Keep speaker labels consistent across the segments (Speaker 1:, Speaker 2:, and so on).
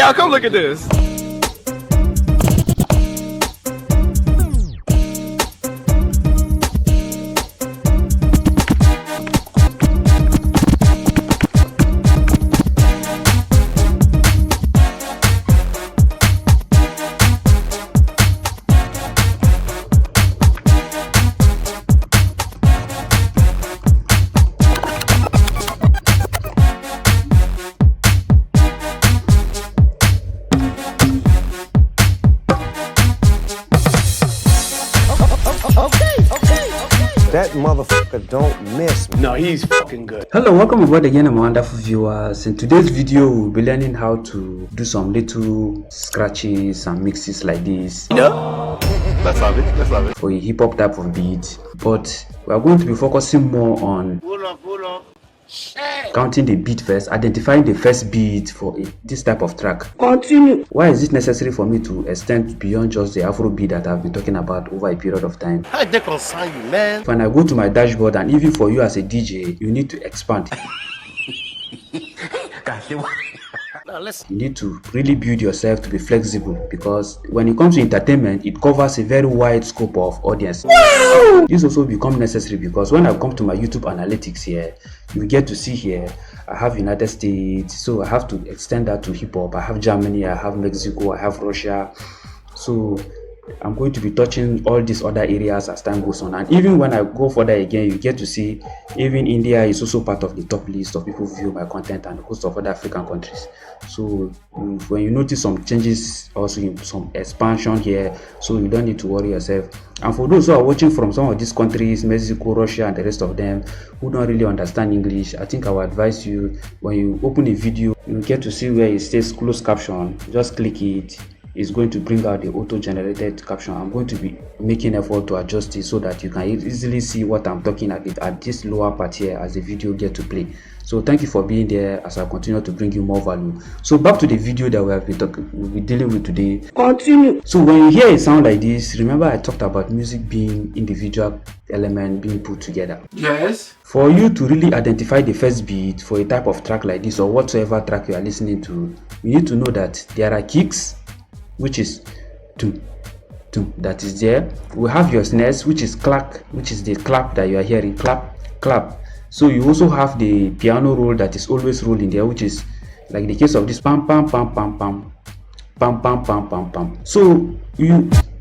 Speaker 1: y'all, come look at this.
Speaker 2: That motherfucker don't miss me.
Speaker 1: No, he's fucking good.
Speaker 3: Hello, welcome aboard again, my wonderful viewers. In today's video, we'll be learning how to do some little scratches and mixes like this.
Speaker 1: No. Let's love it.
Speaker 3: For a hip hop type of beat, but we are going to be focusing more on counting the beat first, identifying the first beat for this type of track.
Speaker 2: Continue.
Speaker 3: Why is it necessary for me to extend beyond just the Afrobeat that I've been talking about over a period of time?
Speaker 2: How they concern you, man?
Speaker 3: When I go to my dashboard, and even for you as a DJ, you need to expand.
Speaker 2: Now listen.
Speaker 3: You need to really build yourself to be flexible, because when it comes to entertainment, it covers a very wide scope of audience. Wow! This also become necessary because when I come to my YouTube analytics here, you get to see here I have United States, so I have to extend that to hip hop. I have Germany, I have Mexico, I have Russia. So I'm going to be touching all these other areas as time goes on. And even when I go further again, you get to see even India is also part of the top list of people who view my content, and a host of other African countries. So when you notice some changes, also some expansion here, so you don't need to worry yourself. And for those who are watching from some of these countries, Mexico, Russia, and the rest of them, who don't really understand English, I think I would advise you, when you open a video, you get to see where it says closed caption, just click it. It's going to bring out the auto-generated caption. I'm going to be making effort to adjust it so that you can easily see what I'm talking at this lower part here as the video get to play. So thank you for being there as I continue to bring you more value. So back to the video that we'll be dealing with today.
Speaker 2: Continue.
Speaker 3: So when you hear a sound like this, remember I talked about music being individual element being put together.
Speaker 1: Yes.
Speaker 3: For you to really identify the first beat for a type of track like this, or whatsoever track you are listening to, you need to know that there are kicks, which is tum, that is there. We have your snares, which is clack, which is the clap that you are hearing, clap. So you also have the piano roll that is always rolling there, which is like the case of this pam pam pam pam pam pam pam pam pam pam. So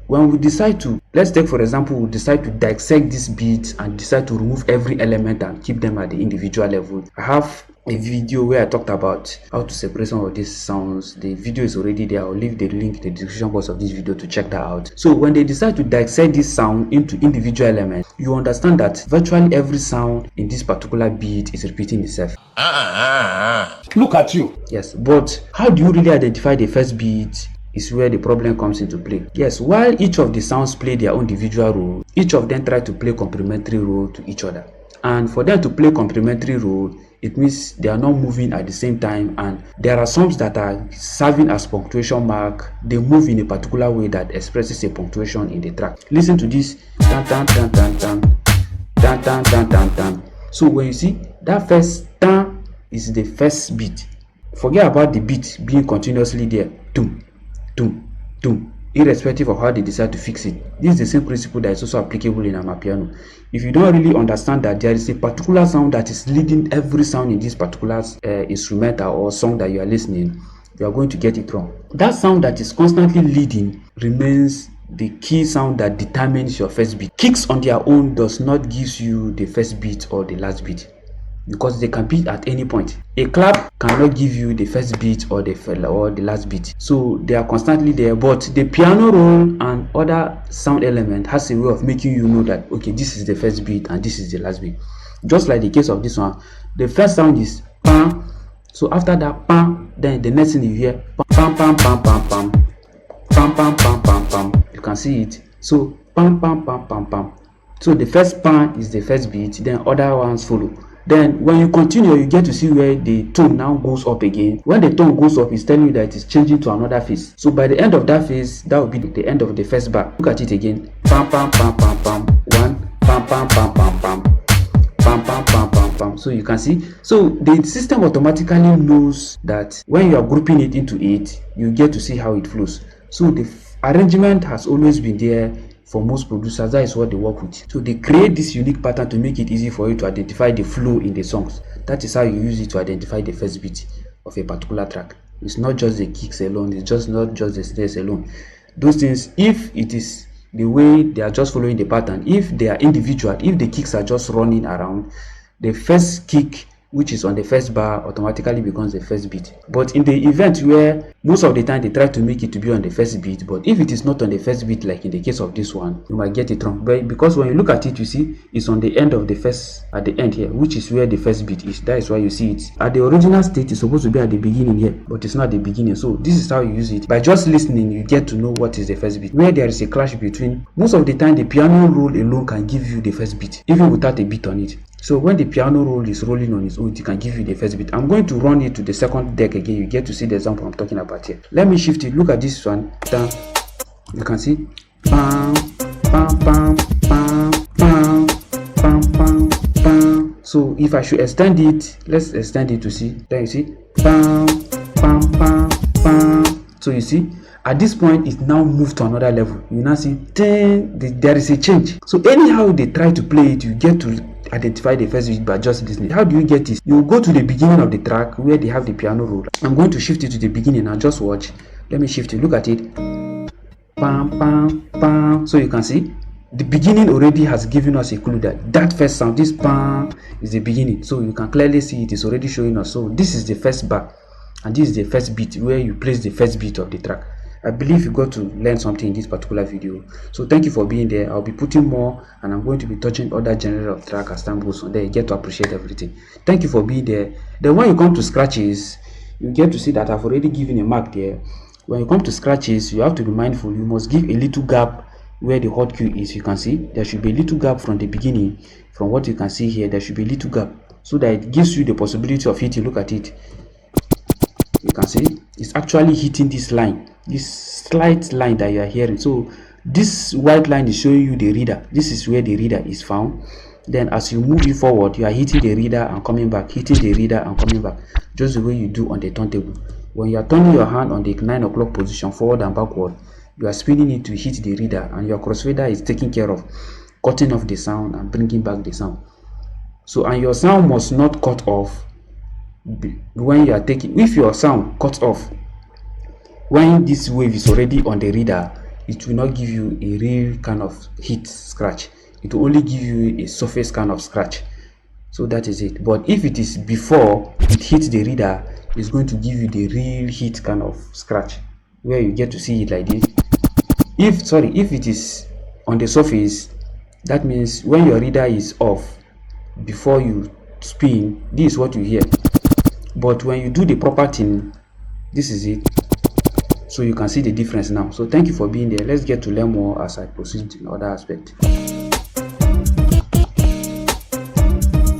Speaker 3: when we decide to, let's take for example, we decide to dissect these beats and decide to remove every element and keep them at the individual level. I have a video where I talked about how to separate some of these sounds. The video is already there. I'll leave the link in the description box of this video to check that out. So when they decide to dissect this sound into individual elements, you understand that virtually every sound in this particular beat is repeating itself.
Speaker 2: Look at you.
Speaker 3: Yes, but how do you really identify the first beat is where the problem comes into play. Yes, while each of the sounds play their own individual role, each of them try to play complementary role to each other. And for them to play complementary role, it means they are not moving at the same time, and there are some that are serving as punctuation mark. They move in a particular way that expresses a punctuation in the track. Listen to this. Tan, tan, tan, tan, tan. Tan, tan, tan, tan, tan. So when you see that first tan is the first beat, forget about the beat being continuously there. Tum, tum, tum. Irrespective of how they decide to fix it. This is the same principle that is also applicable in amapiano. If you don't really understand that there is a particular sound that is leading every sound in this particular instrumental or song that you are listening, you are going to get it wrong. That sound that is constantly leading remains the key sound that determines your first beat. Kicks on their own does not give you the first beat or the last beat, because they can be at any point. A clap cannot give you the first beat or the last beat. So they are constantly there, but the piano roll and other sound element has a way of making you know that okay, this is the first beat and this is the last beat. Just like the case of this one, the first sound is pam. So after that pam, then the next thing you hear pam pam pam pam pam pam pam pam pam pam. You can see it. So pam pam pam pam pam. So the first pam is the first beat, then other ones follow. Then when you continue, you get to see where the tone now goes up again. When the tone goes up, it's telling you that it is changing to another phase. So by the end of that phase, that will be the end of the first bar. Look at it again. Pam pam pam pam pam. One pam pam pam pam pam. pam pam pam pam pam. So you can see, so the system automatically knows that when you are grouping it into 8, you get to see how it flows. So the arrangement has always been there for most producers. That is what they work with. So they create this unique pattern to make it easy for you to identify the flow in the songs. That is how you use it to identify the first beat of a particular track. It's not just the kicks alone, it's just not just the snares alone. Those things, if it is the way they are just following the pattern, if they are individual, if the kicks are just running around, the first kick which is on the first bar automatically becomes the first beat. But in the event where most of the time they try to make it to be on the first beat, but if it is not on the first beat, like in the case of this one, you might get it wrong. But because when you look at it, you see it's on the end of the first, at the end here, which is where the first beat is. That is why you see it at the original state. It's supposed to be at the beginning here, but it's not the beginning. So this is how you use it. By just listening, you get to know what is the first beat. Where there is a clash between, most of the time the piano roll alone can give you the first beat even without a beat on it. So when the piano roll is rolling on its own, it can give you the first beat. I'm going to run it to the second deck again. You get to see the example I'm talking about here. Let me shift it. Look at this one. Down. You can see. Bam, bam, bam, bam, bam, bam, bam, bam. So if I should extend it, let's extend it to see. Then you see. Bam, bam, bam, bam. So you see, at this point, it now moved to another level. You now see, there is a change. So anyhow they try to play it, you get to identify the first beat by just listening. How do you get this? You go to the beginning of the track where they have the piano roll. I'm going to shift it to the beginning and just watch. Let me shift it. Look at it. Bam, bam, bam. So you can see the beginning already has given us a clue that first sound, this bam, is the beginning. So you can clearly see it is already showing us. So this is the first bar and this is the first beat where you place the first beat of the track. I believe you got to learn something in this particular video. So thank you for being there. I'll be putting more and I'm going to be touching other genre of track as time goes on. There you get to appreciate everything. Thank you for being there. Then when you come to scratches, you get to see that I've already given a mark there. When you come to scratches, you have to be mindful. You must give a little gap where the hot cue is. You can see there should be a little gap from the beginning. From what you can see here, there should be a little gap so that it gives you the possibility of hitting. Look at it. You can see it's actually hitting this line, this slight line that you are hearing. So this white line is showing you the reader. This is where the reader is found. Then as you move it forward, you are hitting the reader and coming back, hitting the reader and coming back, just the way you do on the turntable. When you are turning your hand on the 9 o'clock position forward and backward, you are spinning it to hit the reader, and your crossfader is taking care of cutting off the sound and bringing back the sound. So, and your sound must not cut off when you are taking. If your sound cuts off when this wave is already on the reader, it will not give you a real kind of hit scratch. It will only give you a surface kind of scratch. So that is it. But if it is before it hits the reader, it's going to give you the real hit kind of scratch where you get to see it like this. If it is on the surface, that means when your reader is off before you spin, this is what you hear. But when you do the proper thing, this is it. So you can see the difference now. So thank you for being there. Let's get to learn more as I proceed in other aspects.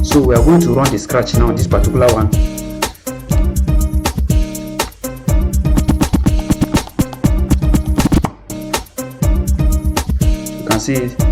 Speaker 3: So we are going to run the scratch now on this particular one. You can see it.